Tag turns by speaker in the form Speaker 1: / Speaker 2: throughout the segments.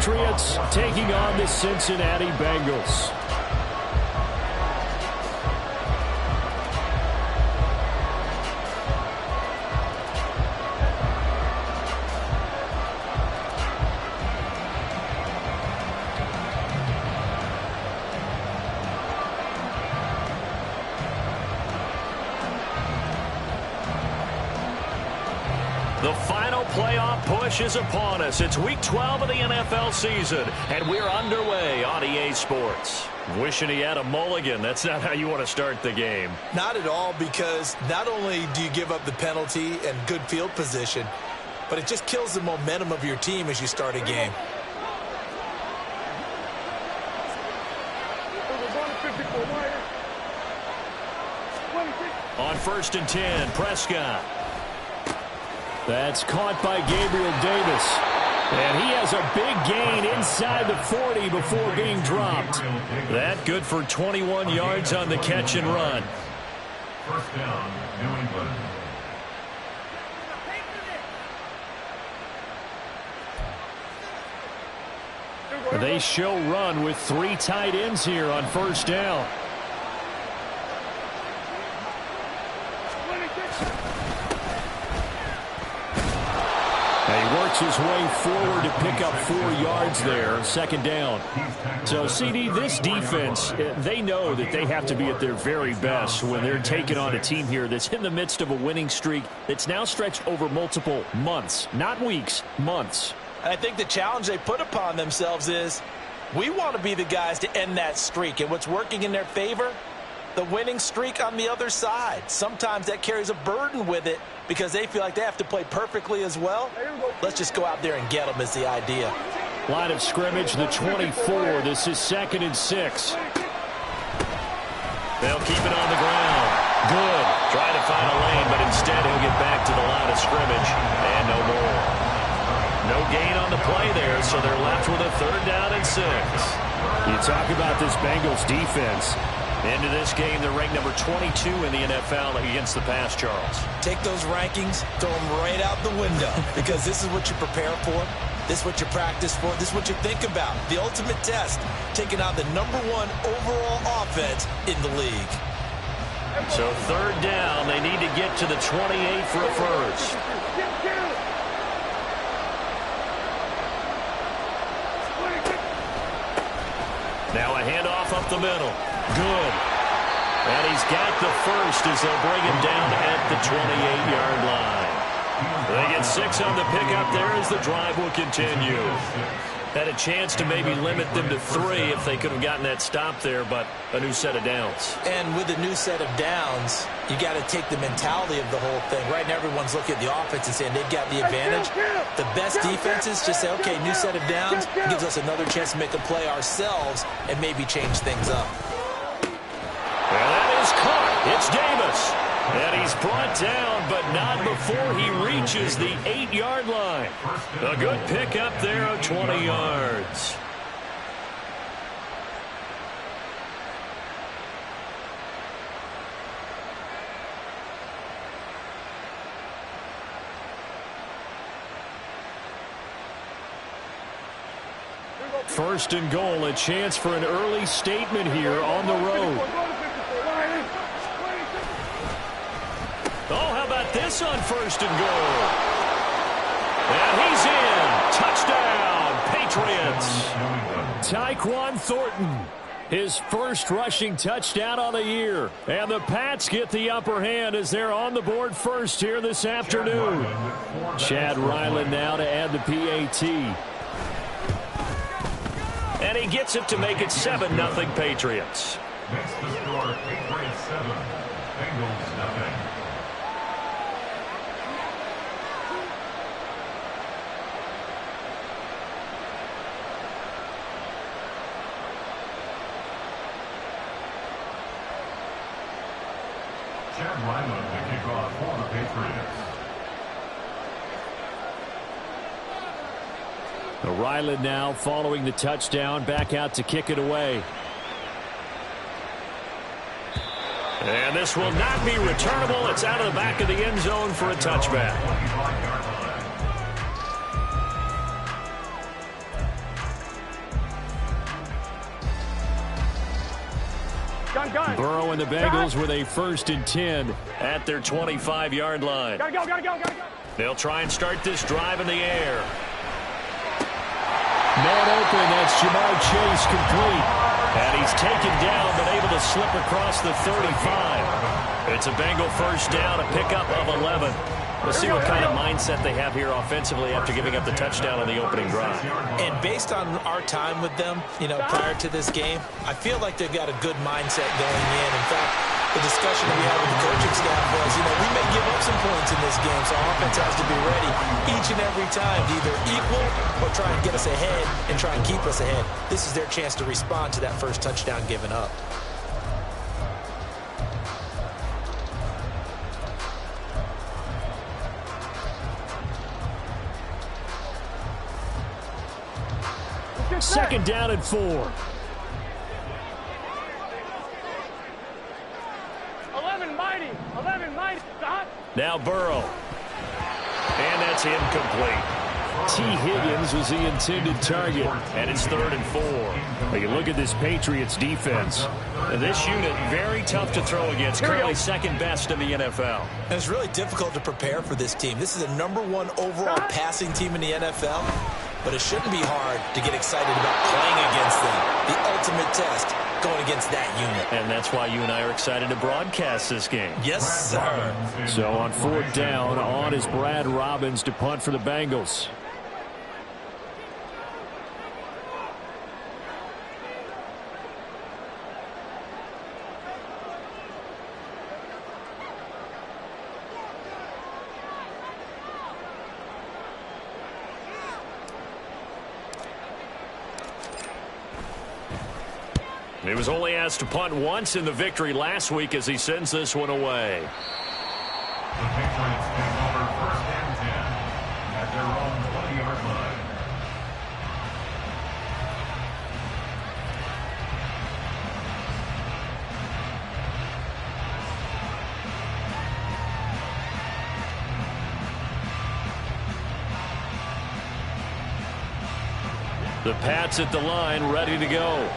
Speaker 1: Patriots taking on the Cincinnati Bengals.
Speaker 2: The final playoff push is upon us. It's Week 12 of the NFL season, and we're underway on EA Sports. Wishing he had a mulligan. That's not how you want to start the game.
Speaker 3: Not at all, because not only do you give up the penalty and good field position, but it just kills the momentum of your team as you start a game.
Speaker 2: On 1st and 10, Prescott.
Speaker 1: That's caught by Gabriel Davis. And he has a big gain inside the 40 before being dropped.
Speaker 2: That good for 21 yards on the catch and run.
Speaker 4: First down, New England.
Speaker 1: They show run with 3 tight ends here on 1st down. He works his way forward to pick up 4 yards there, 2nd down. So, CD, this defense, they know that they have to be at their very best when they're taking on a team here that's in the midst of a winning streak that's now stretched over multiple months, not weeks, months.
Speaker 3: I think the challenge they put upon themselves is we want to be the guys to end that streak. And what's working in their favor? The winning streak on the other side. Sometimes that carries a burden with it because they feel like they have to play perfectly as well. Let's just go out there and get them is the idea.
Speaker 1: Line of scrimmage, the 24. This is 2nd and 6.
Speaker 2: They'll keep it on the ground. Good. Trying to find a lane, but instead he'll get back to the line of scrimmage. And no more. No gain on the play there, so they're left with a 3rd down and 6.
Speaker 1: You talk about this Bengals defense.
Speaker 2: Into this game, they're ranked number 22 in the NFL against the pass, Charles.
Speaker 3: Take those rankings, throw them right out the window, because this is what you prepare for. This is what you practice for. This is what you think about. The ultimate test, taking out the #1 overall offense in the league.
Speaker 2: So 3rd down, they need to get to the 28 for a first. Now a handoff up the middle. Good. And he's got the first as they'll bring him down at the 28-yard line. They get 6 on the pickup there as the drive will continue. Had a chance to maybe limit them to 3 if they could have gotten that stop there, but a new set of downs.
Speaker 3: And with a new set of downs, you got to take the mentality of the whole thing. Right now, everyone's looking at the offense and saying they've got the advantage. The best defenses just say, okay, new set of downs. It gives us another chance to make a play ourselves and maybe change things up.
Speaker 2: Well, that is caught. It's Davis. And he's brought down, but not before he reaches the 8-yard line. A good pickup there of 20 yards.
Speaker 1: First and goal, a chance for an early statement here on the road.
Speaker 2: Oh, how about this on 1st and goal? And he's in. Touchdown, Patriots.
Speaker 1: Tyquan Thornton, his first rushing touchdown on the year. And the Pats get the upper hand as they're on the board first here this afternoon. Chad Ryland now to add the PAT.
Speaker 2: And he gets it to make it 7-0 Patriots.
Speaker 4: Next to score, Patriots 7, Bengals nothing. Chad Ryland, the kickoff for the Patriots.
Speaker 1: Ryland now following the touchdown, back out to kick it away.
Speaker 2: And this will not be returnable. It's out of the back of the end zone for a touchback.
Speaker 1: Burrow and the Bengals with a 1st and 10
Speaker 2: at their 25-yard line.
Speaker 5: Gotta go.
Speaker 2: They'll try and start this drive in the air.
Speaker 1: Man open, that's Jamar Chase complete.
Speaker 2: And he's taken down, but able to slip across the 35. It's a Bengal 1st down, a pickup of 11. Let's see what kind of mindset they have here offensively after giving up the touchdown on the opening drive.
Speaker 3: And based on our time with them, prior to this game, I feel like they've got a good mindset going in. In fact, the discussion that we had with the coaching staff was, we may give up some points in this game, so our offense has to be ready each and every time to either equal or try and get us ahead and try and keep us ahead. This is their chance to respond to that first touchdown given up.
Speaker 1: Second down and 4.
Speaker 5: 11 mighty, stop.
Speaker 2: Now Burrow. And that's incomplete.
Speaker 1: T. Higgins was the intended target.
Speaker 2: And it's 3rd and 4.
Speaker 1: Well, you look at this Patriots defense.
Speaker 2: This unit, very tough to throw against. Currently 2nd best in the NFL.
Speaker 3: And it's really difficult to prepare for this team. This is a #1 overall passing team in the NFL. But it shouldn't be hard to get excited about playing against them. The ultimate test, going against that unit.
Speaker 2: And that's why you and I are excited to broadcast this game.
Speaker 3: Yes, sir.
Speaker 1: So on 4th down, on is Brad Robbins to punt for the Bengals.
Speaker 2: He was only asked to punt once in the victory last week as he sends this one away.
Speaker 4: The Patriots take over 1st and 10 at their own 20-yard line.
Speaker 1: The Pats at the line, ready to go.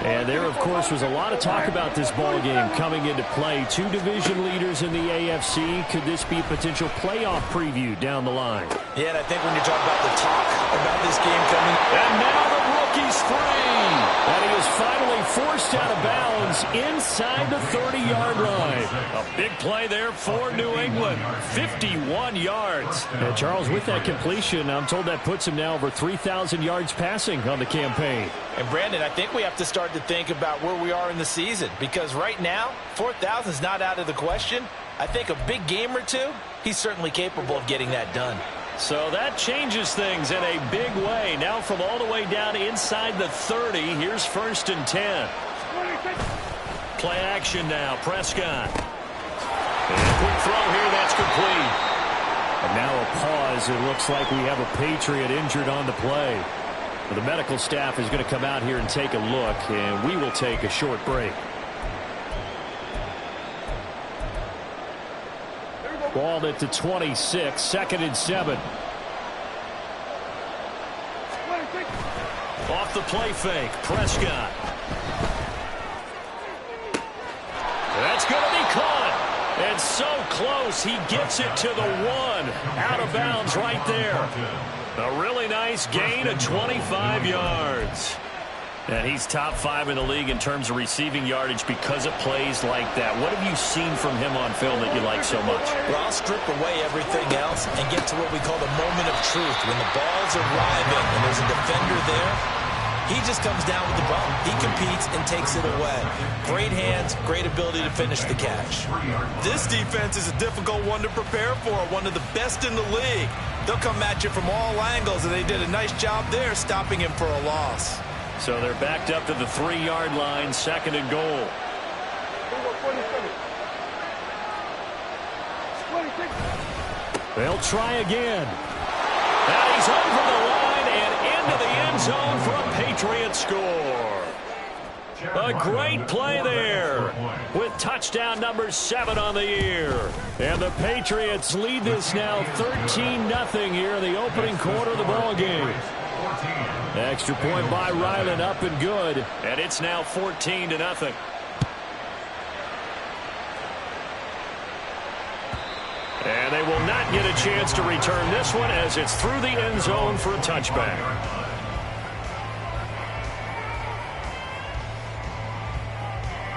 Speaker 1: And there, of course, was a lot of talk about this ball game coming into play. 2 division leaders in the AFC. Could this be a potential playoff preview down the line?
Speaker 3: Yeah, and I think when you talk about the talk about this game coming.
Speaker 1: And now the rookie's free. And he is finally forced out of bounds inside the 30-yard line.
Speaker 2: A big play there for New England. 51 yards.
Speaker 1: And Charles, with that completion, I'm told that puts him now over 3,000 yards passing on the campaign.
Speaker 3: And Brandon, I think we have to start to think about where we are in the season, because right now 4,000 is not out of the question. I think a big game or two, he's certainly capable of getting that done.
Speaker 2: So that changes things in a big way. Now from all the way down inside the 30, here's 1st and 10. Play action now, Prescott. And a quick throw here, that's complete.
Speaker 1: And now a pause. It looks like we have a Patriot injured on the play. Well, the medical staff is going to come out here and take a look, and we will take a short break. Ball at the 26, 2nd and 7.
Speaker 2: Off the play fake, Prescott. That's going to be caught. And so close, he gets it to the 1. Out of bounds right there. A really nice gain of 25 yards. And he's top 5 in the league in terms of receiving yardage because of plays like that. What have you seen from him on film that you like so much?
Speaker 3: Well, I'll strip away everything else and get to what we call the moment of truth. When the ball's arriving and there's a defender there, he just comes down with the ball. He competes and takes it away. Great hands, great ability to finish the catch. This defense is a difficult one to prepare for, one of the best in the league. They'll come at you from all angles, and they did a nice job there stopping him for a loss.
Speaker 2: So they're backed up to the 3-yard line, 2nd and goal.
Speaker 1: They'll try again.
Speaker 2: And he's over the line and into the end zone for a Patriot score. A great play there with touchdown number 7 on the year. And the Patriots lead this now 13-0 here in the opening quarter of the ball game.
Speaker 1: Extra point by Ryland, up and good.
Speaker 2: And it's now 14-0.
Speaker 1: get a chance to return this one as it's through the end zone for a touchback.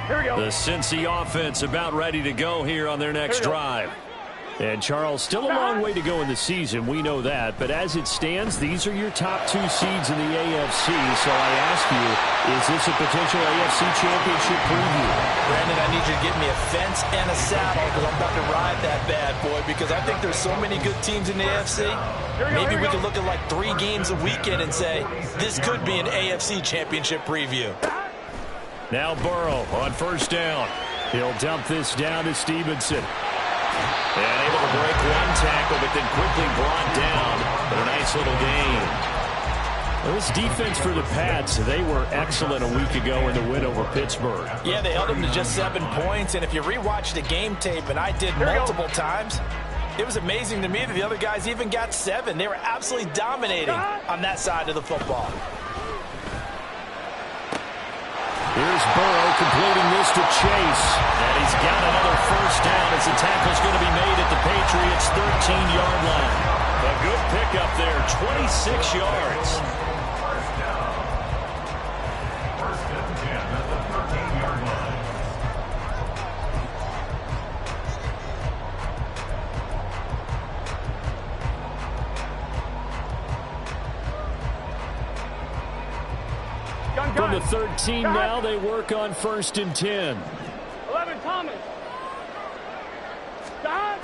Speaker 5: Here we go.
Speaker 1: The Cincy offense about ready to go here on their next drive. And, Charles, still a long way to go in the season. We know that. But as it stands, these are your top 2 seeds in the AFC. So I ask you, is this a potential AFC championship preview?
Speaker 3: Brandon, I need you to get me a fence and a saddle because I'm about to ride that bad boy because I think there's so many good teams in the AFC. Maybe we could look at like 3 games a weekend and say, this could be an AFC championship preview.
Speaker 1: Now Burrow on first down. He'll dump this down to Stevenson. And able to break one tackle, but then quickly brought down. But a nice little gain. Well, this defense for the Pats, they were excellent a week ago in the win over Pittsburgh.
Speaker 3: Yeah, they held them to just 7 points. And if you rewatch the game tape, and I did multiple times, it was amazing to me that the other guys even got 7. They were absolutely dominating on that side of the football.
Speaker 1: Here's Burrow completing this to Chase. And he's got another first down as the tackle's going to be made at the Patriots' 13-yard line. A good pickup there, 26 yards.
Speaker 4: First and 10 at the 13-yard line.
Speaker 1: From the 13 now, they work on first and 10.
Speaker 5: 11, Thomas. Stop.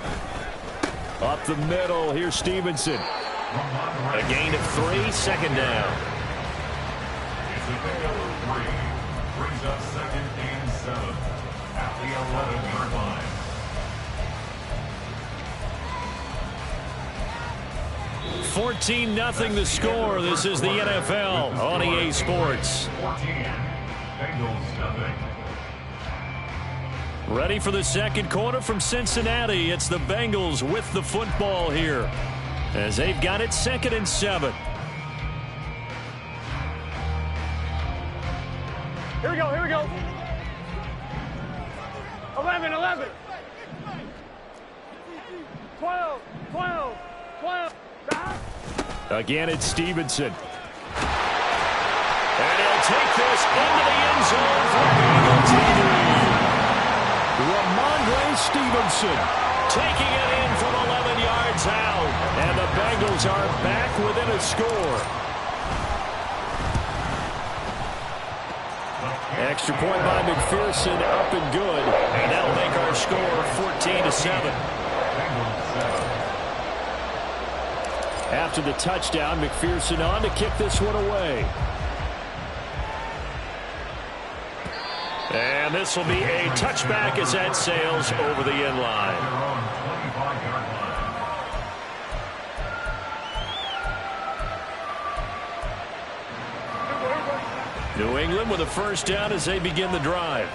Speaker 1: Up the middle, here's Stevenson. A gain of 3, second down.
Speaker 4: It's a pickup of 3. Brings up second and 7 at the 11-yard line.
Speaker 1: 14-0 the score. This is the NFL on EA Sports.
Speaker 4: 14. Bengals nothing.
Speaker 1: Ready for the second quarter from Cincinnati. It's the Bengals with the football here as they've got it 2nd and 7.
Speaker 5: Here we go, here we go. 11, 11. 12, 12, 12. Stop.
Speaker 1: Again, it's Stevenson. And he'll take this into the end zone for Eagle TV. Ramondre Stevenson taking it in from 11 yards out. And the Bengals are back within a score. Extra point by McPherson, up and good. And that'll make our score 14-7. After the touchdown, McPherson on to kick this one away. And this will be a touchback as that sails over the end line. New England with a first down as they begin the drive.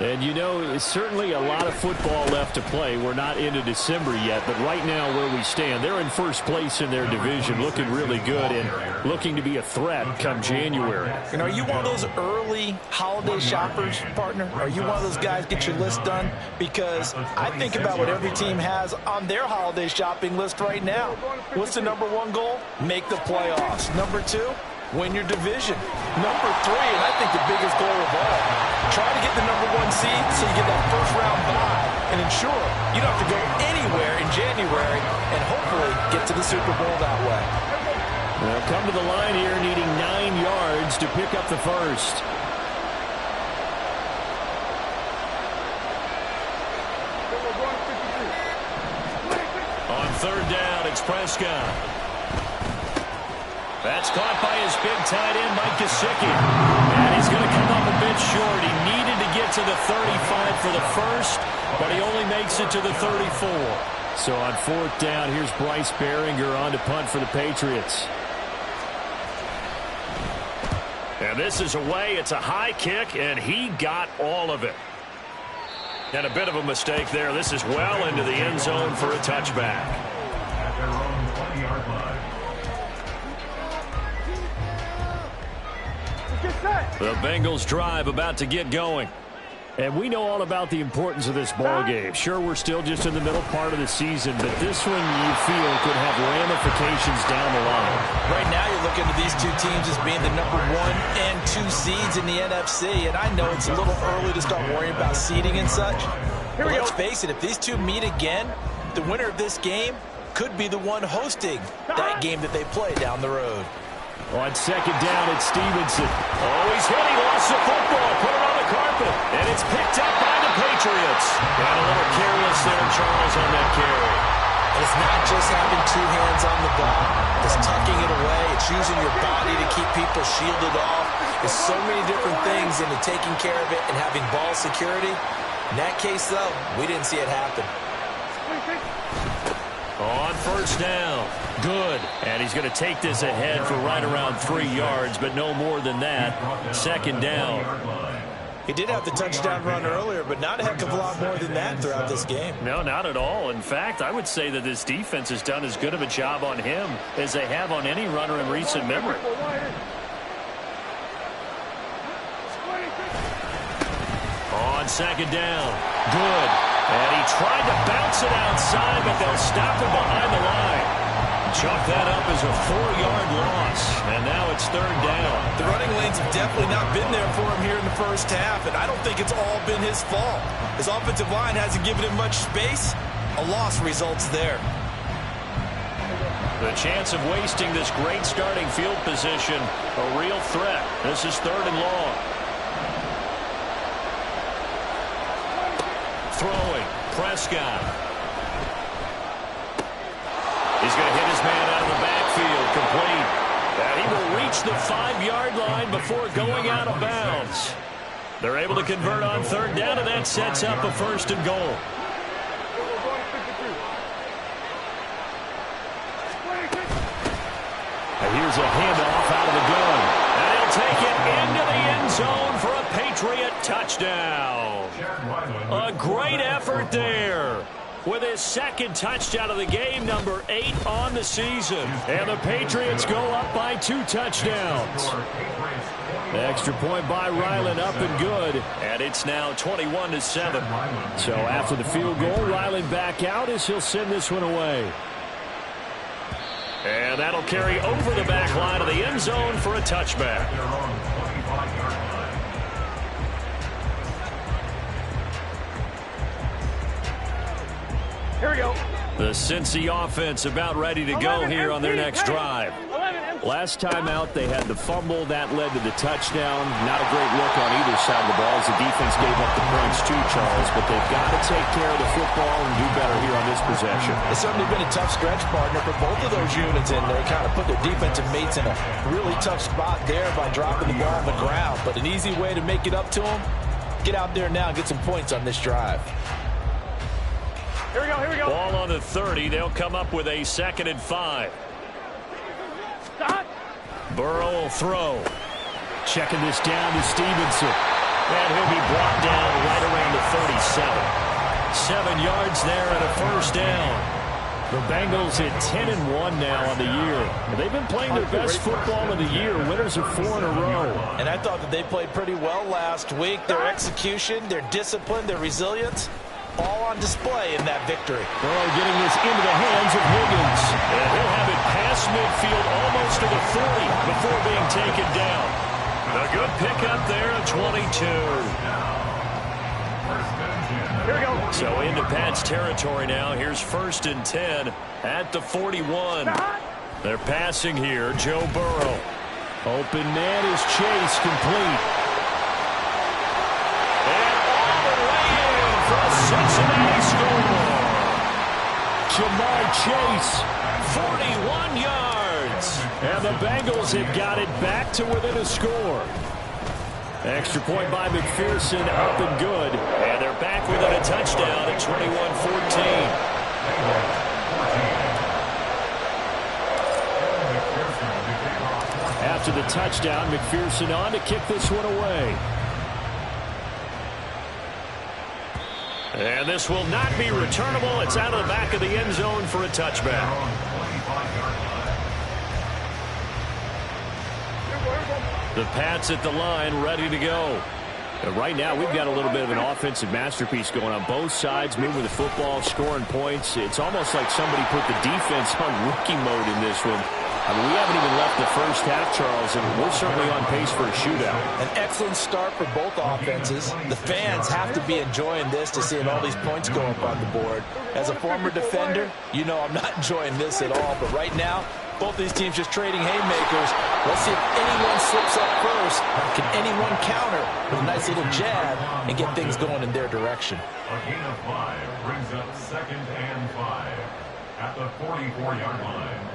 Speaker 1: And, you know, it's certainly a lot of football left to play. We're not into December yet, but right now where we stand, they're in first place in their division, looking really good and looking to be a threat come January.
Speaker 3: And are you one of those early holiday shoppers, partner? Are you one of those guys get your list done? Because I think about what every team has on their holiday shopping list right now. What's the number 1 goal? Make the playoffs. Number 2? Win your division. Number 3, and I think the biggest goal of all, try to get the number 1 seed so you get that first round bye and ensure you don't have to go anywhere in January and hopefully get to the Super Bowl that way.
Speaker 1: Well, come to the line here needing 9 yards to pick up the first. On third down, it's Prescott. That's caught by his big tight end, Mike Gesicki. And he's going to come up a bit short. He needed to get to the 35 for the first, but he only makes it to the 34. So on fourth down, here's Bryce Baringer on to punt for the Patriots. And this is away. It's a high kick, and he got all of it. And a bit of a mistake there. This is well into the end zone for a touchback.
Speaker 4: At their own 20-yard line.
Speaker 1: The Bengals drive about to get going. And we know all about the importance of this ball game. Sure, we're still just in the middle part of the season, but this one you feel could have ramifications down the line.
Speaker 3: Right now you're looking at these two teams as being the number 1 and 2 seeds in the NFC, and I know it's a little early to start worrying about seeding and such. But let's face it, if these two meet again, the winner of this game could be the one hosting that game that they play down the road.
Speaker 1: On second down, it's Stevenson.
Speaker 2: Oh, he's hit. He lost the football. Put it on the carpet. And it's picked up by the Patriots. And a little careless there, Charles, on that carry.
Speaker 3: It's not just having two hands on the ball. It's tucking it away. It's using your body to keep people shielded off. There's so many different things into taking care of it and having ball security. In that case, though, we didn't see it happen.
Speaker 2: On first down.
Speaker 1: Good. And he's going to take this ahead for right around 3 yards, but no more than that. Second down.
Speaker 3: He did have the touchdown run earlier, but not a heck of a lot more than that throughout this game.
Speaker 1: No, not at all. In fact, I would say that this defense has done as good of a job on him as they have on any runner in recent memory. On second down. Good. And he tried to bounce it outside, but they'll stop him behind the line. Chalk that up as a 4-yard loss. And now it's third down.
Speaker 3: The running lanes have definitely not been there for him here in the first half, and I don't think it's all been his fault. His offensive line hasn't given him much space. A loss results there.
Speaker 1: The chance of wasting this great starting field position, a real threat. This is third and long. Throwing, Prescott. He's going to hit his man out of the backfield, complete. And he will reach the 5-yard line before going out of bounds. They're able to convert on third down, and that sets up a first and goal. And here's a handoff out of the gun. And he'll take it into the end zone for a Patriot touchdown. A great effort there. With his second touchdown of the game, number 8 on the season. And the Patriots go up by 2 touchdowns. Extra point by Ryland, up and good. And it's now 21-7. So after the field goal, Ryland back out as he'll send this one away. And that'll carry over the back line of the end zone for a touchback.
Speaker 5: Here we go.
Speaker 1: The Cincy offense about ready to go here on their next drive. Last time out, they had the fumble. That led to the touchdown. Not a great look on either side of the ball as the defense gave up the points too, Charles. But they've got to take care of the football and do better here on this possession.
Speaker 3: It's certainly been a tough stretch, partner, for both of those units, and they kind of put their defensive mates in a really tough spot there by dropping the ball on the ground. But an easy way to make it up to them, get out there now and get some points on this drive.
Speaker 5: Here we go, here we go.
Speaker 1: Ball on the 30. They'll come up with a 2nd and 5.
Speaker 5: Stop.
Speaker 1: Burrow will throw. Checking this down to Stevenson. And he'll be brought down right around the 37. 7 yards there and a first down. The Bengals at 10-1 now on the year. They've been playing their best football of the year. Winners of 4 in a row.
Speaker 3: And I thought that they played pretty well last week. Their execution, their discipline, their resilience, all on display in that victory.
Speaker 1: Burrow getting this into the hands of Higgins. And he'll have it past midfield almost to the 40 before being taken down. A good pickup there at 22.
Speaker 5: Here we go.
Speaker 1: So into Pat's territory now. Here's 1st and 10 at the 41. They're passing here. Joe Burrow. Open man is Chase, complete. And all the way in for a Cincinnati score. Jamar Chase, 41 yards. And the Bengals have got it back to within a score. Extra point by McPherson, up and good. And they're back within a touchdown at 21-14. After the touchdown, McPherson on to kick this one away. And this will not be returnable. It's out of the back of the end zone for a touchback. The Pats at the line, ready to go. Right now, we've got a little bit of an offensive masterpiece going on both sides, moving the football, scoring points. It's almost like somebody put the defense on rookie mode in this one. I mean, we haven't even left the first half, Charles, and we're certainly on pace for a shootout.
Speaker 3: An excellent start for both offenses. The fans have to be enjoying this to seeing all these points go up on the board. As a former defender, you know I'm not enjoying this at all. But right now, both these teams just trading haymakers. Let's see if anyone slips up first. Can anyone counter with a nice little jab and get things going in their direction?
Speaker 4: A gain of 5 brings up 2nd and 5 at the 44-yard line.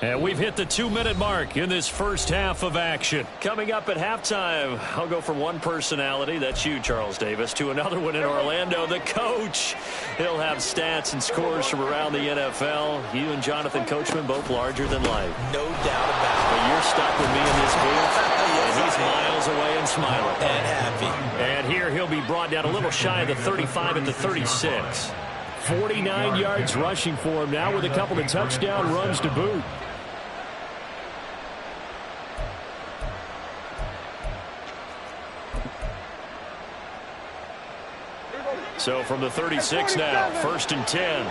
Speaker 1: And we've hit the 2-minute mark in this first half of action.
Speaker 2: Coming up at halftime, I'll go from one personality, that's you, Charles Davis, to another one in Orlando, the coach. He'll have stats and scores from around the NFL. You and Jonathan Coachman, both larger than life.
Speaker 3: No doubt about it.
Speaker 2: But you're stuck with me in this booth, and he's miles away and smiling.
Speaker 3: And happy.
Speaker 1: And here he'll be brought down a little shy of the 35 at the 36. 49 yards rushing for him now with a couple of touchdown runs to boot. So from the 36 now, 1st and 10.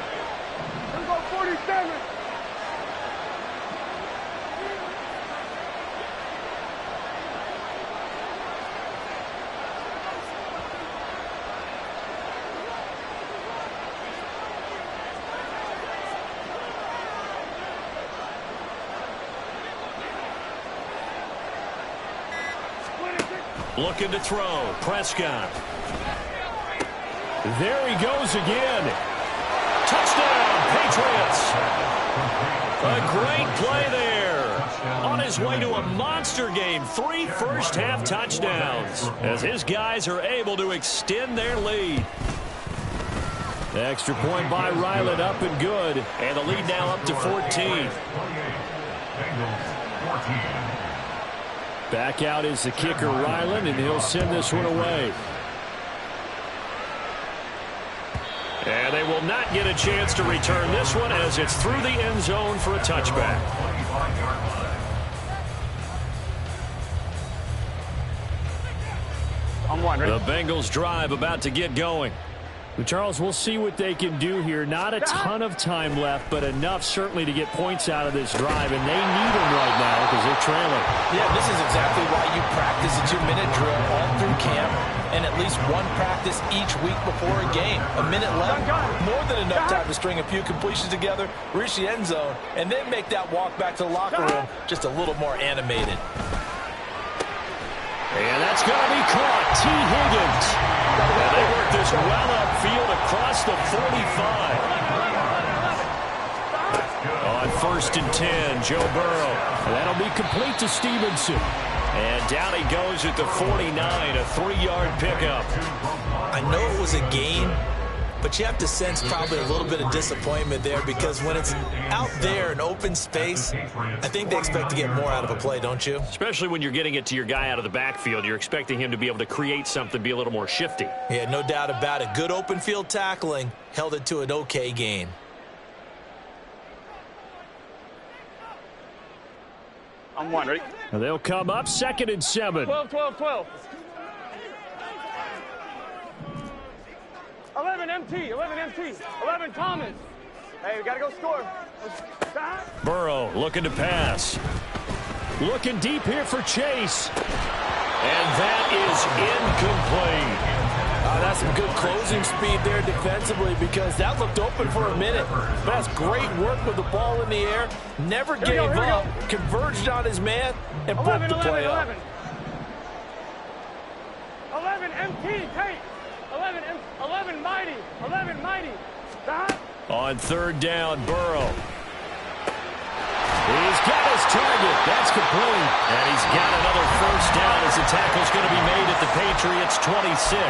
Speaker 5: Let's go 47.
Speaker 1: Looking to throw. Prescott. There he goes again. Touchdown, Patriots. A great play there. On his way to a monster game. 3 first-half touchdowns as his guys are able to extend their lead. The extra point by Ryland up and good. And the lead now up to 14. Back out is the kicker, Ryland, and he'll send this one away. And they will not get a chance to return this one as it's through the end zone for a touchback.
Speaker 5: I'm one, ready?
Speaker 1: The Bengals drive about to get going. But Charles, we'll see what they can do here. Not a ton of time left, but enough certainly to get points out of this drive, and they need them right now because they're trailing.
Speaker 3: Yeah, this is exactly why you practice a 2-minute drill all through camp and at least one practice each week before a game. A minute left, more than enough time to string a few completions together, reach the end zone, and then make that walk back to the locker room just a little more animated.
Speaker 1: And that's going to be caught. T. Higgins. And they work this well upfield across the 45. On 1st and 10, Joe Burrow. That'll be complete to Stevenson. And down he goes at the 49, a 3-yard pickup.
Speaker 3: I know it was a gain, but you have to sense probably a little bit of disappointment there because when it's out there in open space, I think they expect to get more out of a play, don't you?
Speaker 1: Especially when you're getting it to your guy out of the backfield. You're expecting him to be able to create something, be a little more shifty.
Speaker 3: Yeah, no doubt about it. Good open field tackling held it to an okay gain.
Speaker 5: I'm one, ready?
Speaker 1: And they'll come up 2nd and 7.
Speaker 5: 12, 12, 12. 11 MT, 11 MT, 11 Thomas. Hey, we got to go score. Stop.
Speaker 1: Burrow looking to pass. Looking deep here for Chase. And that is incomplete.
Speaker 3: That's some good closing speed there defensively because that looked open for a minute. But that's great work with the ball in the air. Never gave up, converged on his man, and broke the play up.
Speaker 5: 11 MT, Tate. 11 mighty. 11 mighty. Stop.
Speaker 1: On 3rd down, Burrow. He's got his target. That's complete. And he's got another first down as the tackle's going to be made at the Patriots' 26.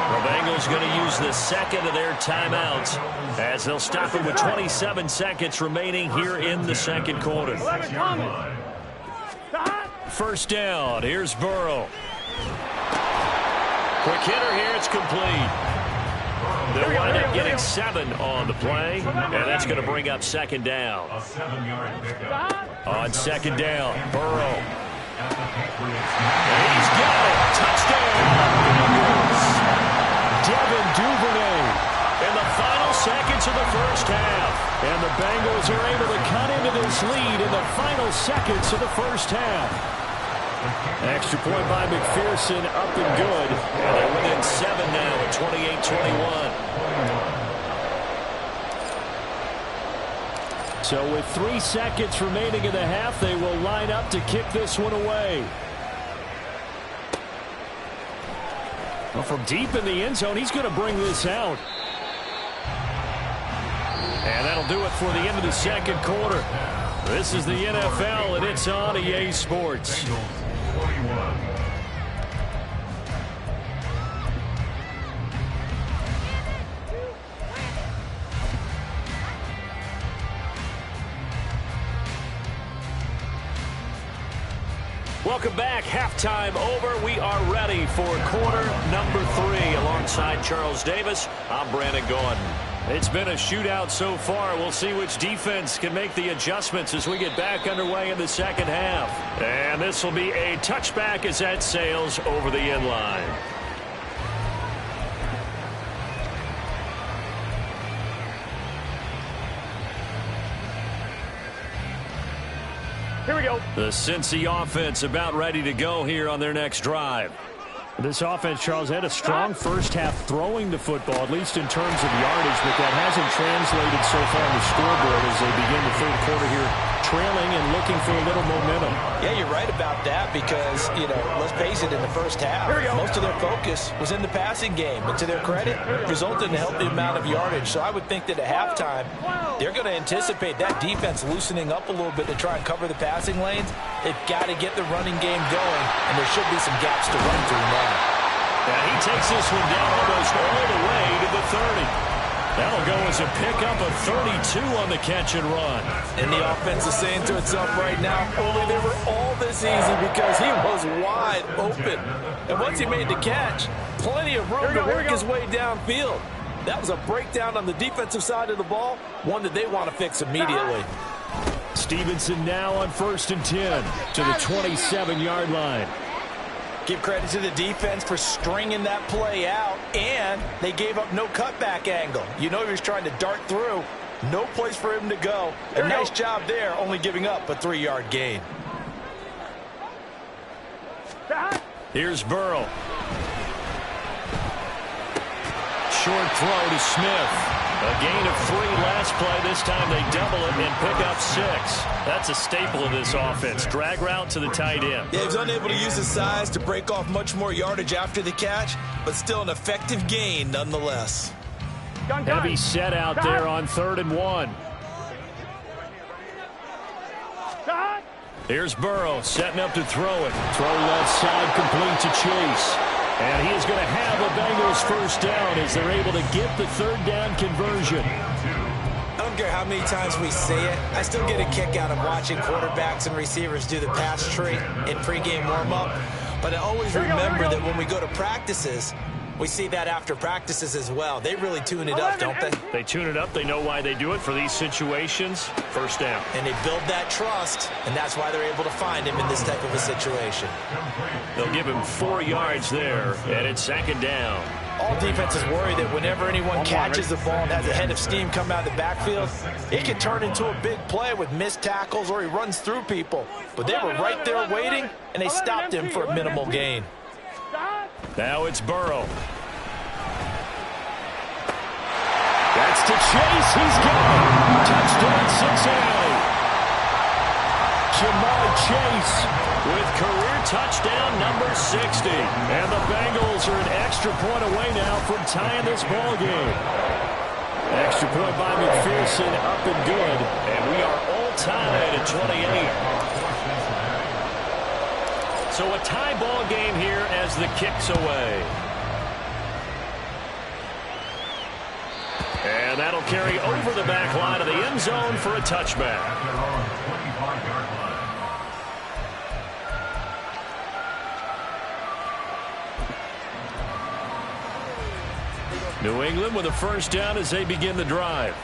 Speaker 1: The Bengals going to use the second of their timeouts as they'll stop it with 27 seconds remaining here in the second quarter.
Speaker 5: 11 Thomas. Stop.
Speaker 1: 1st down. Here's Burrow. Quick hitter here. It's complete. They'll wind up getting 7 on the play, and that's going to bring up 2nd down.
Speaker 4: A 7-yard pickup.
Speaker 1: On 2nd down, Burrow.
Speaker 2: He's got it. Touchdown. Bengals.
Speaker 1: Devin Duvernay.
Speaker 2: In the final seconds of the first half.
Speaker 1: And the Bengals are able to cut into this lead in the final seconds of the first half. Extra point by McPherson, up and good.
Speaker 2: And they're within 7 now at 28-21.
Speaker 1: So with 3 seconds remaining in the half, they will line up to kick this one away. Well, from deep in the end zone, he's going to bring this out. And that'll do it for the end of the second quarter. This is the NFL, and it's on EA Sports.
Speaker 2: Welcome back. Halftime over. We are ready for quarter number 3. Alongside Charles Davis, I'm Brandon Gordon. It's been a shootout so far. We'll see which defense can make the adjustments as we get back underway in the second half. And this will be a touchback as that sails over the end line.
Speaker 5: Here we go.
Speaker 2: The Cincy offense about ready to go here on their next drive.
Speaker 1: This offense, Charles, had a strong first half throwing the football, at least in terms of yardage, but that hasn't translated so far on the scoreboard as they begin the third quarter here, trailing and looking for a little momentum.
Speaker 3: Yeah, you're right about that because, let's face it, in the first half, most of their focus was in the passing game. And to their credit, resulted in a healthy amount of yardage. So I would think that at halftime, they're going to anticipate that defense loosening up a little bit to try and cover the passing lanes. They've got to get the running game going, and there should be some gaps to run through now.
Speaker 2: Yeah, he takes this one down almost all the way to the 30. That'll go as a pickup of 32 on the catch and run.
Speaker 3: And the offense is saying to itself right now, only they were all this easy because he was wide open. And once he made the catch, plenty of room to work his way downfield. That was a breakdown on the defensive side of the ball, one that they want to fix immediately.
Speaker 1: Stevenson now on 1st and 10 to the 27-yard line.
Speaker 3: Give credit to the defense for stringing that play out, and they gave up no cutback angle. He was trying to dart through. No place for him to go. A nice job there, only giving up a 3-yard gain.
Speaker 2: Here's Burrow. Short throw to Smith. A gain of 3 last play. This time they double it and pick up 6. That's a staple of this offense. Drag route to the tight end.
Speaker 3: Yeah, he was unable to use his size to break off much more yardage after the catch, but still an effective gain nonetheless.
Speaker 1: Heavy set out there on 3rd and 1.
Speaker 2: Here's Burrow setting up to throw it.
Speaker 1: Throw left side complete to Chase. And he is going to have a Bengals first down as they're able to get the 3rd down conversion.
Speaker 3: I don't care how many times we say it, I still get a kick out of watching quarterbacks and receivers do the pass tree in pregame warm-up. But I always remember that when we go to practices, we see that after practices as well. They really tune it up, don't they?
Speaker 2: They tune it up. They know why they do it for these situations. First down.
Speaker 3: And they build that trust, and that's why they're able to find him in this type of a situation.
Speaker 2: They'll give him 4 yards there, and it's 2nd down.
Speaker 3: All defenses worry that whenever anyone catches the ball and has a head of steam come out of the backfield, it can turn into a big play with missed tackles or he runs through people. But they were right there waiting, and they stopped him for a minimal gain.
Speaker 2: Now it's Burrow.
Speaker 1: That's to Chase. He's got it. Touchdown Cincinnati. Ja'Marr Chase
Speaker 2: with career touchdown number 60.
Speaker 1: And the Bengals are an extra point away now from tying this ball game. Extra point by McPherson, up and good.
Speaker 2: And we are all tied at 28. So a tie ball game here as the kick's away. And that'll carry over the back line of the end zone for a touchback. New England with a first down as they begin the drive.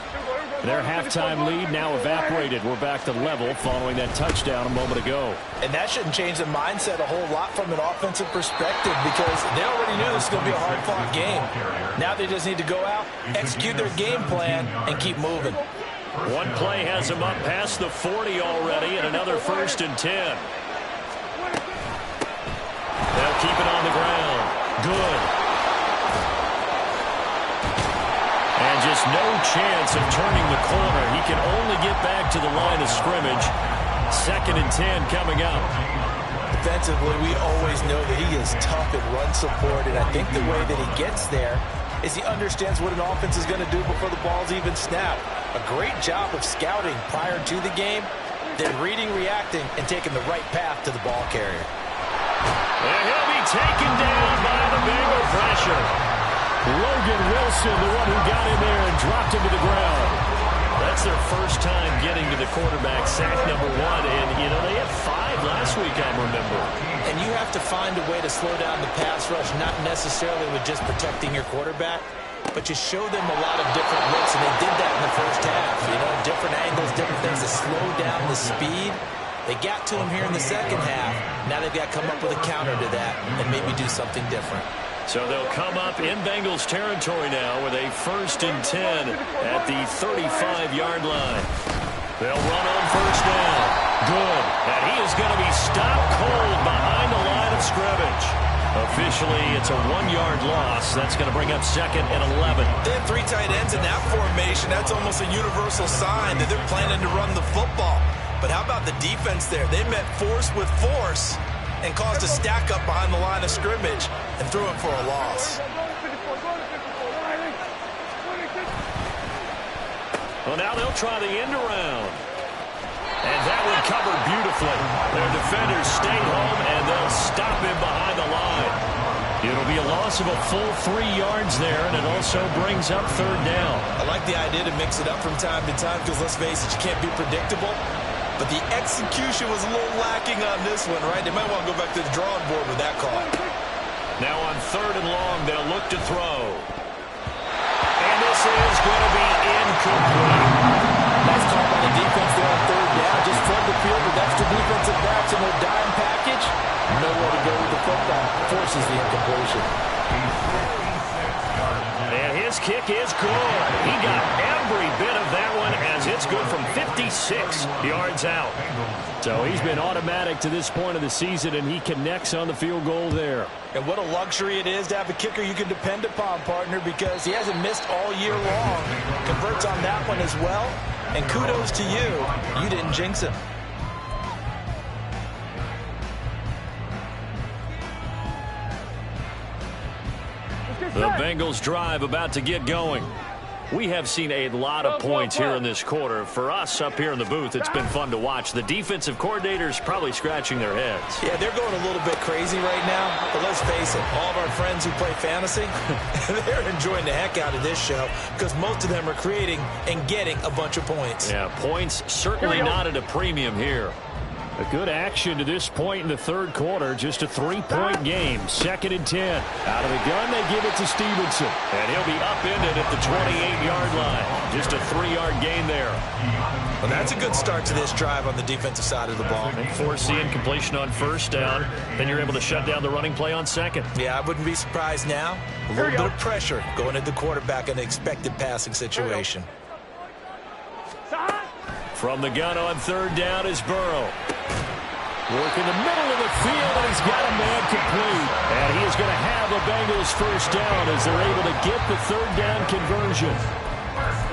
Speaker 1: Their halftime lead now evaporated. We're back to level following that touchdown a moment ago.
Speaker 3: And that shouldn't change the mindset a whole lot from an offensive perspective because they already knew this was going to be a hard-fought game. Now they just need to go out, execute their game plan, and keep moving.
Speaker 2: One play has them up past the 40 already, and another 1st and 10. They'll keep it on the ground. Good. And just no chance of turning the corner. He can only get back to the line of scrimmage. 2nd and 10 coming up.
Speaker 3: Defensively, we always know that he is tough in run support, and I think the way that he gets there is he understands what an offense is going to do before the ball's even snapped. A great job of scouting prior to the game, then reading, reacting, and taking the right path to the ball carrier.
Speaker 2: And he'll be taken down by the Bengal pressure.
Speaker 1: Logan Wilson, the one who got in there and dropped him to the ground.
Speaker 2: That's their first time getting to the quarterback, sack number 1. And, you know, they had 5 last week, I remember.
Speaker 3: And you have to find a way to slow down the pass rush, not necessarily with just protecting your quarterback, but you show them a lot of different looks, and they did that in the first half. You know, different angles, different things to slow down the speed. They got to him here in the second half. Now they've got to come up with a counter to that and maybe do something different.
Speaker 2: So they'll come up in Bengals territory now with a 1st and 10 at the 35-yard line. They'll run on 1st down. Good. And he is going to be stopped cold behind the line of scrimmage. Officially, it's a 1-yard loss. That's going to bring up 2nd and 11.
Speaker 3: They have 3 tight ends in that formation. That's almost a universal sign that they're planning to run the football. But how about the defense there? They met force with force and caused a stack up behind the line of scrimmage and threw it for a loss.
Speaker 2: Well, now they'll try the end around. And that one covered beautifully. Their defenders stayed home, and they'll stop him behind the line. It'll be a loss of a full 3 yards there, and it also brings up 3rd down.
Speaker 3: I like the idea to mix it up from time to time because, let's face it, you can't be predictable. But the execution was a little lacking on this one, right? They might want to go back to the drawing board with that call.
Speaker 2: Now on 3rd and long, they'll look to throw. And this is going to be incomplete.
Speaker 3: Nice call by the defense there on 3rd down. Just flood the field with extra defensive backs in their dime package. Nowhere to go with the football. Forces the incompletion.
Speaker 2: And his kick is good. He got every bit of that one as it's good from 56 yards out.
Speaker 1: So he's been automatic to this point of the season, and he connects on the field goal there.
Speaker 3: And what a luxury it is to have a kicker you can depend upon, partner, because he hasn't missed all year long. Converts on that one as well. And kudos to you. You didn't jinx him.
Speaker 2: The Bengals drive about to get going. We have seen a lot of points here in this quarter. For us up here in the booth, it's been fun to watch. The defensive coordinators probably scratching their heads.
Speaker 3: Yeah, they're going a little bit crazy right now. But let's face it, all of our friends who play fantasy, they're enjoying the heck out of this show because most of them are creating and getting a bunch of points.
Speaker 2: Yeah, points certainly not at a premium here.
Speaker 1: A good action to this point in the 3rd quarter. Just a 3-point game. 2nd and 10. Out of the gun, they give it to Stevenson.
Speaker 2: And he'll be upended at the 28-yard line. Just a 3-yard gain there.
Speaker 3: Well, that's a good start to this drive on the defensive side of the ball.
Speaker 2: And force the incompletion on 1st down. Then you're able to shut down the running play on 2nd.
Speaker 3: Yeah, I wouldn't be surprised now. A little bit of pressure going at the quarterback in an expected passing situation.
Speaker 2: From the gun on 3rd down is Burrow.
Speaker 1: Work in the middle of the field, and he's got a man complete. And he is going to have a Bengals 1st down as they're able to get the 3rd down conversion.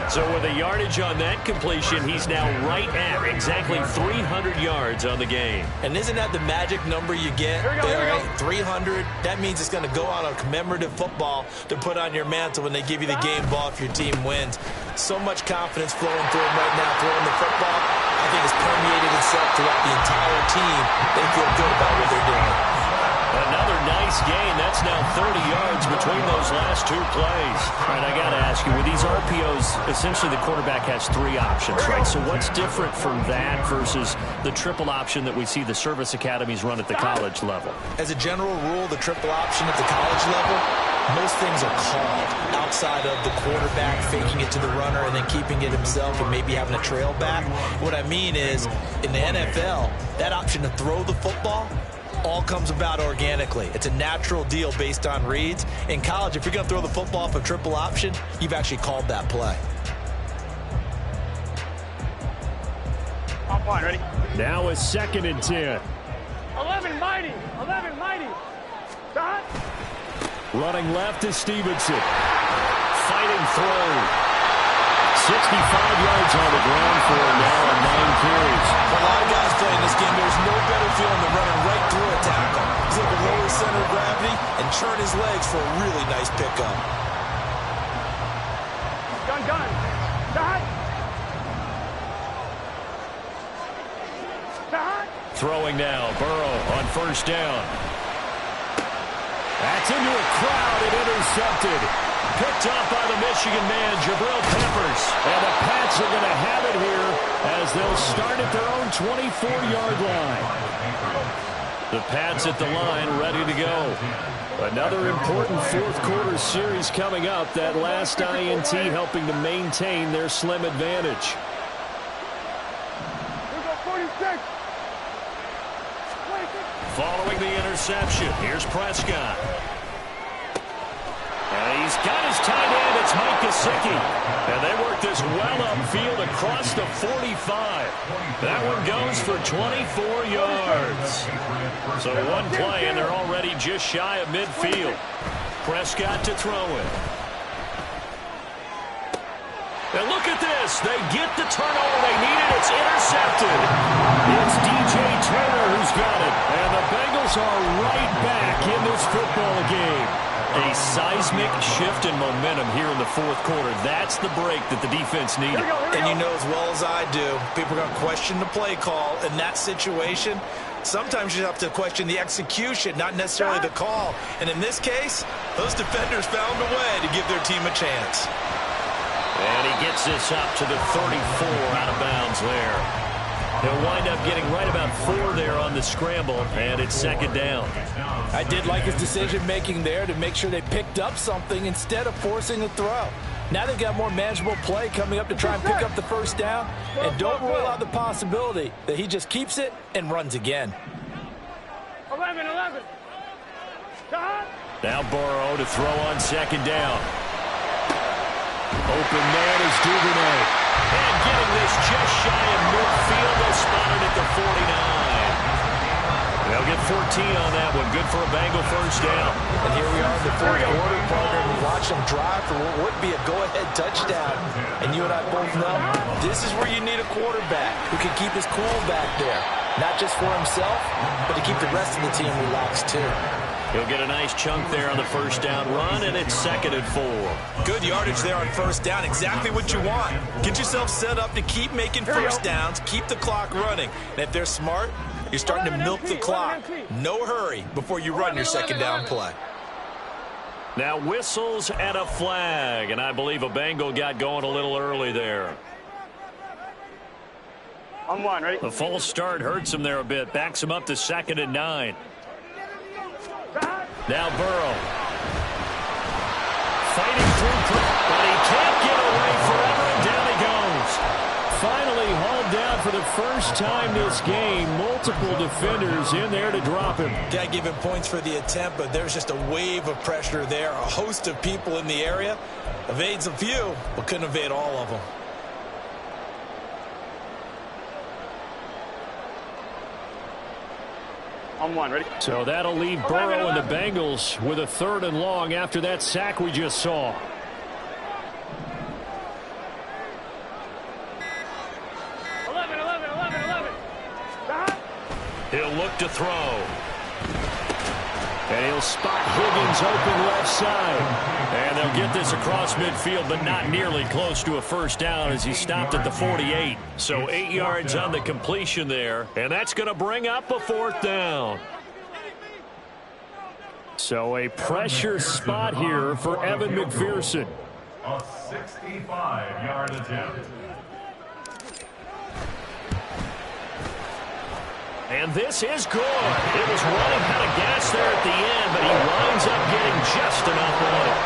Speaker 2: So with a yardage on that completion, he's now right at exactly 300 yards on the game.
Speaker 3: And isn't that the magic number you get? 300. That means it's going to go on a commemorative football to put on your mantle when they give you the game ball if your team wins. So much confidence flowing through him right now, throwing the football. I think it's permeated itself throughout the entire team. They feel good about what they're doing.
Speaker 2: Another nice gain. That's now 30 yards between those last 2 plays.
Speaker 1: All right, I got to ask you, with these RPOs, essentially the quarterback has 3 options, right? So what's different from that versus the triple option that we see the service academies run at the college level?
Speaker 3: As a general rule, the triple option at the college level, most things are called outside of the quarterback faking it to the runner and then keeping it himself and maybe having a trail back. What I mean is, in the NFL, that option to throw the football all comes about organically. It's a natural deal based on reads. In college, if you're going to throw the football off a triple option, you've actually called that play.
Speaker 5: I'm fine, ready?
Speaker 1: Now a 2nd and 10.
Speaker 5: 11 mighty. 11 mighty. Stop.
Speaker 1: Running left is Stevenson. Fighting through. 65 yards on the ground for him now on 9 carries.
Speaker 3: A lot of guys playing this game, there's no better feeling than running right through a tackle. He's able to lower his center of gravity and churn his legs for a really nice pickup.
Speaker 5: Done. Stop. Stop.
Speaker 2: Throwing now, Burrow on 1st down.
Speaker 1: That's into a crowd and intercepted. Picked up by the Michigan man, Jabril Peppers. And the Pats are going to have it here as they'll start at their own 24-yard line. The Pats at the line, ready to go. Another important 4th quarter series coming up. That last INT helping to maintain their slim advantage.
Speaker 5: We go 46.
Speaker 2: Following the interception, here's Prescott. And he's got his tight end. It's Mike Gesicki. And they work this well upfield across the 45. That one goes for 24 yards. So one play, and they're already just shy of midfield. Prescott to throw it. And look at this. They get the turnover they needed. It's intercepted. It's DJ Turner who's got it. And the Bengals are right back in this football game. A seismic shift in momentum here in the 4th quarter. That's the break that the defense needed.
Speaker 3: And you know as well as I do, people are going to question the play call in that situation. Sometimes you have to question the execution, not necessarily the call. And in this case, those defenders found a way to give their team a chance.
Speaker 2: And he gets this up to the 34 out of bounds there. He'll wind up getting right about 4 there on the scramble, and it's 2nd down.
Speaker 3: I did like his decision-making there to make sure they picked up something instead of forcing a throw. Now they've got more manageable play coming up to try and pick up the 1st down, and don't rule out the possibility that he just keeps it and runs again.
Speaker 5: 11. Stop.
Speaker 2: Now Burrow to throw on 2nd down. Open man is Duvernay. And getting this just shy of midfield. They'll spot it at the 49. They'll get 14 on that one. Good for a Bengal 1st down.
Speaker 3: And here we are in the 4th quarter, partner, and watch them drive for what would be a go-ahead touchdown. And you and I both know this is where you need a quarterback who can keep his cool back there. Not just for himself, but to keep the rest of the team relaxed too.
Speaker 2: He'll get a nice chunk there on the 1st down run, and it's 2nd and 4.
Speaker 3: Good yardage there on 1st down. Exactly what you want. Get yourself set up to keep making 1st downs, keep the clock running. And if they're smart, you're starting to milk the clock. No hurry before you run your 2nd down play.
Speaker 2: Now whistles and a flag, and I believe a Bengal got going a little early there.
Speaker 5: On 1, ready?
Speaker 2: The false start hurts him there a bit, backs him up to 2nd and 9. Now Burrow. Fighting through, but he can't get away forever, and down he goes.
Speaker 1: Finally hauled down for the first time this game. Multiple defenders in there to drop him.
Speaker 3: Got to give him points for the attempt, but there's just a wave of pressure there. A host of people in the area. Evades a few, but couldn't evade all of them.
Speaker 5: On 1, ready?
Speaker 1: So that'll leave Burrow and the Bengals with a 3rd and long after that sack we just saw.
Speaker 5: 11. Stop.
Speaker 2: He'll look to throw.
Speaker 1: And he'll spot Higgins open left side.
Speaker 2: And they'll get this across midfield, but not nearly close to a 1st down as he stopped at the 48. So 8 yards on the completion there. And that's going to bring up a 4th down.
Speaker 1: So a pressure spot here for Evan McPherson.
Speaker 4: A 65-yard attempt.
Speaker 1: And this is good. It was running out of gas there at the end, but he winds up getting just enough on it.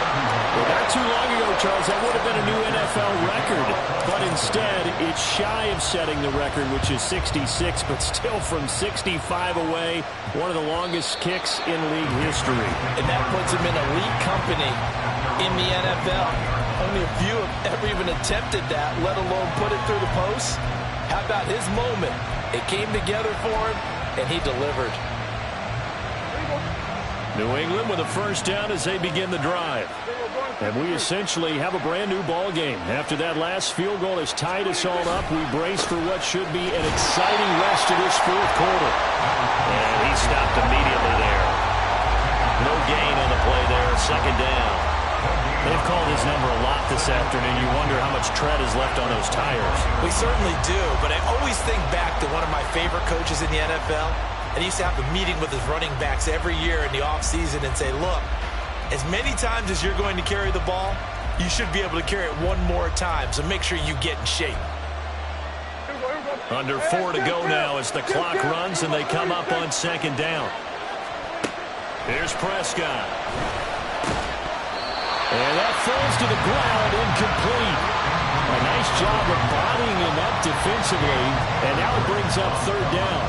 Speaker 1: Well, not too long ago, Charles, that would have been a new NFL record. But instead, it's shy of setting the record, which is 66, but still from 65 away, one of the longest kicks in league history.
Speaker 3: And that puts him in elite company in the NFL. Only a few have ever even attempted that, let alone put it through the post. How about his moment? It came together for him, and he delivered.
Speaker 1: New England with a first down as they begin the drive. And we essentially have a brand-new ball game. After that last field goal has tied us all up, we brace for what should be an exciting rest of this fourth quarter.
Speaker 2: And he stopped immediately there. No gain on the play there, second down.
Speaker 1: They've called his number a lot this afternoon. You wonder how much tread is left on those tires.
Speaker 3: We certainly do, but I always think back to one of my favorite coaches in the NFL. And he used to have a meeting with his running backs every year in the offseason and say, look, as many times as you're going to carry the ball, you should be able to carry it one more time, so make sure you get in shape.
Speaker 1: Under 4 to go now as the clock runs and they come up on second down. Here's Prescott. And that falls to the ground, incomplete. A nice job of bodying him up defensively, and now it brings up third down.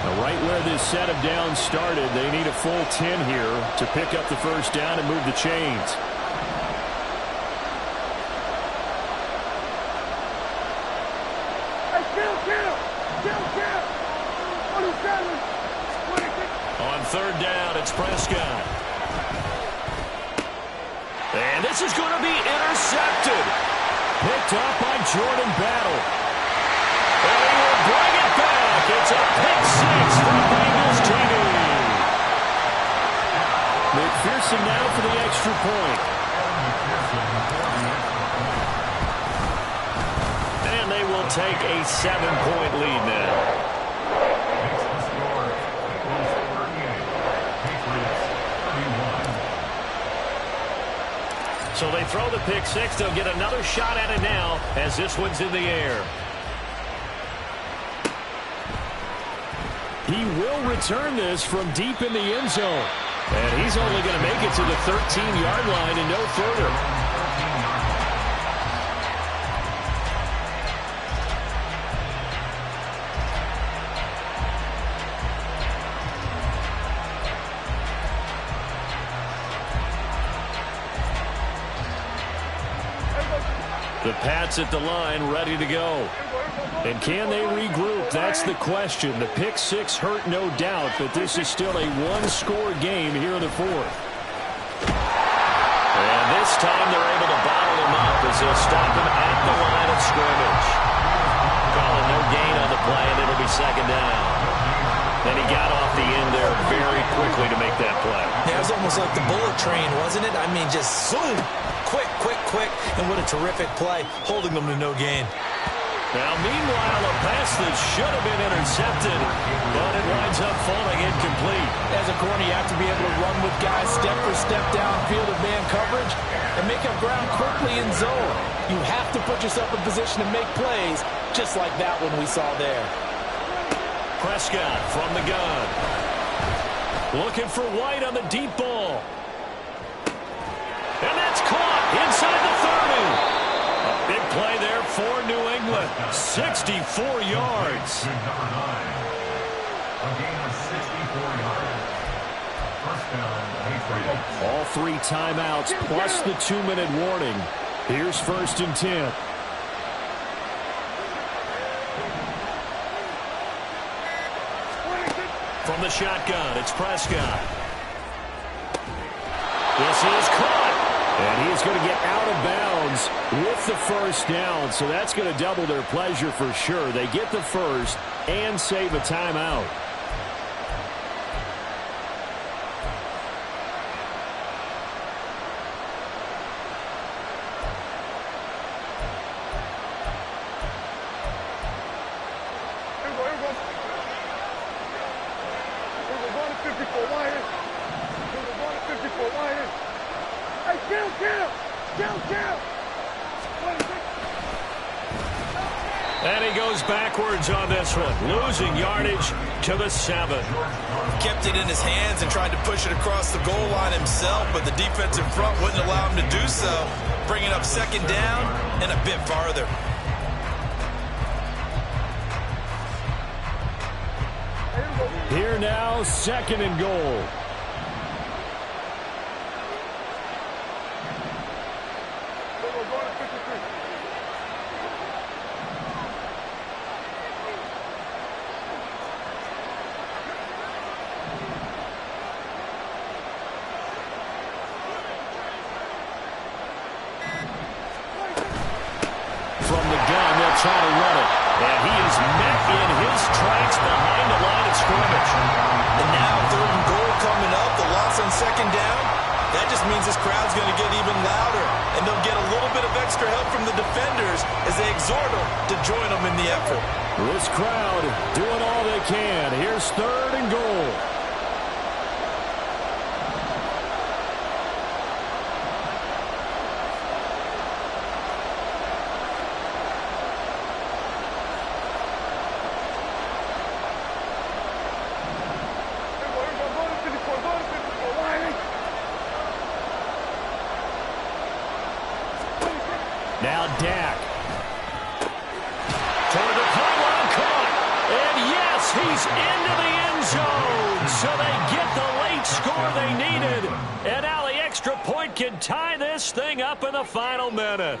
Speaker 1: Now right where this set of downs started, they need a full 10 here to pick up the first down and move the chains. On third down, it's Prescott. And this is going to be intercepted. Picked up by Jordan Battle. And he will bring it back. It's a pick six for Bengals TV. McPherson now for the extra point. And they will take a 7-point lead now. So they throw the pick six. They'll get another shot at it now as this one's in the air. He will return this from deep in the end zone. And he's only going to make it to the 13-yard line and no further. The Pats at the line, ready to go. And can they regroup? That's the question. The pick six hurt, no doubt, but this is still a one-score game here in the fourth. And this time they're able to bottle him up as they'll stop him at the line of scrimmage. Calling no gain on the play, and it'll be second down. And he got off the end there very quickly to make that play.
Speaker 3: Yeah, it was almost like the bullet train, wasn't it? I mean, just zoom. Quick, and what a terrific play, holding them to no gain.
Speaker 1: Now, meanwhile, a pass that should have been intercepted, but it winds up falling incomplete.
Speaker 3: As a corner, you have to be able to run with guys step for step downfield of man coverage and make up ground quickly in zone. You have to put yourself in position to make plays, just like that one we saw there.
Speaker 1: Prescott from the gun. Looking for White on the deep ball. And that's caught inside the 30. A big play there for New England. 64 yards.
Speaker 4: Number 9. A gain of 64 yards. First down, Patriots.
Speaker 1: All 3 timeouts plus the 2-minute warning. Here's first and 10. From the shotgun, it's Prescott. This is caught. And he's going to get out of bounds with the first down. So that's going to double their pleasure for sure. They get the first and save a timeout.
Speaker 5: 54 wider. We're going to 54 wider. Hey, kill. 26.
Speaker 1: And he goes backwards on this one, losing yardage to the 7.
Speaker 3: Kept it in his hands and tried to push it across the goal line himself, but the defensive front wouldn't allow him to do so, bringing up second down and a bit farther.
Speaker 1: Here now, 2nd and goal. From the gun, they'll try to run it. And he is met in his tracks behind the line of scrimmage.
Speaker 3: And now 3rd and goal coming up, the loss on second down. That just means this crowd's going to get even louder. And they'll get a little bit of extra help from the defenders as they exhort them to join them in the effort.
Speaker 1: This crowd doing all they can. Here's 3rd and goal. Now Dak. Toward the pylon, caught. And yes, he's into the end zone. So they get the late score they needed. And now the extra point can tie this thing up in the final minute.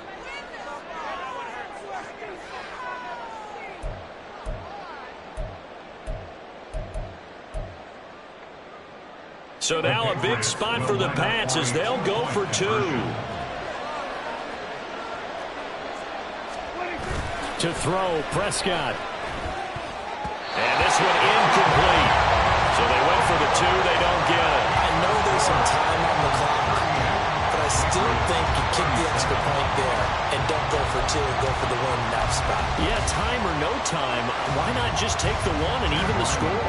Speaker 1: So now a big spot for the Pats as they'll go for 2. To throw, Prescott. And this one incomplete. So they went for the 2, they don't get it.
Speaker 3: I know there's some time on the clock, but I still think you kick the extra point there and don't go for 2, go for the win in that spot.
Speaker 1: Yeah, time or no time, why not just take the 1 and even the score?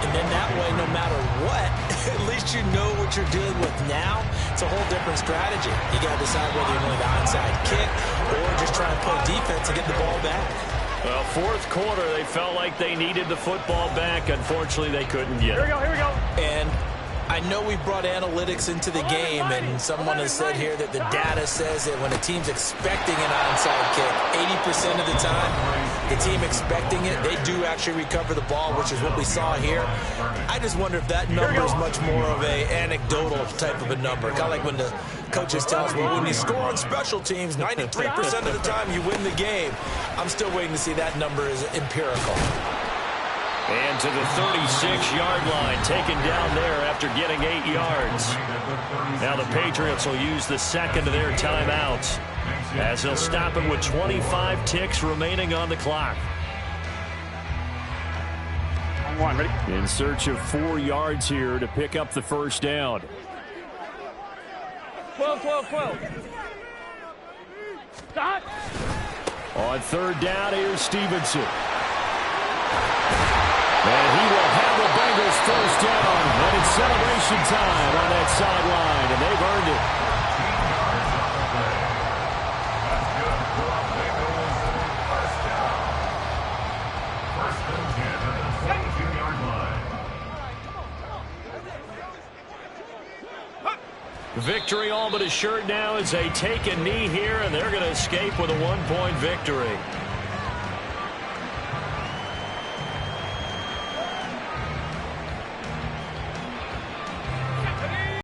Speaker 3: And then that way, no matter what, at least you know what you're dealing with now. It's a whole different strategy. You got to decide whether you're going to onside kick or just try and play defense and get the ball back.
Speaker 1: Well, 4th quarter, they felt like they needed the football back. Unfortunately, they couldn't get it.
Speaker 5: Here we go.
Speaker 3: And I know we brought analytics into the game, and someone has said here that the data says that when a team's expecting an onside kick, 80% of the time, the team expecting it, they do actually recover the ball, which is what we saw here. I just wonder if that number is much more of a anecdotal type of a number. Kind of like when the coaches tell us, well, when you score on special teams, 93% of the time you win the game. I'm still waiting to see that number is empirical.
Speaker 1: And to the 36-yard line, taken down there after getting 8 yards. Now the Patriots will use the 2nd of their timeouts as they'll stop it with 25 ticks remaining on the clock.
Speaker 5: On 1, ready?
Speaker 1: In search of 4 yards here to pick up the 1st down.
Speaker 5: 12. Stop.
Speaker 1: On 3rd down, here's Stevenson. And he will have the Bengals 1st down. And it's celebration time on that sideline, and they've earned it. Victory all but assured now as they take a knee here, and they're going to escape with a 1-point victory.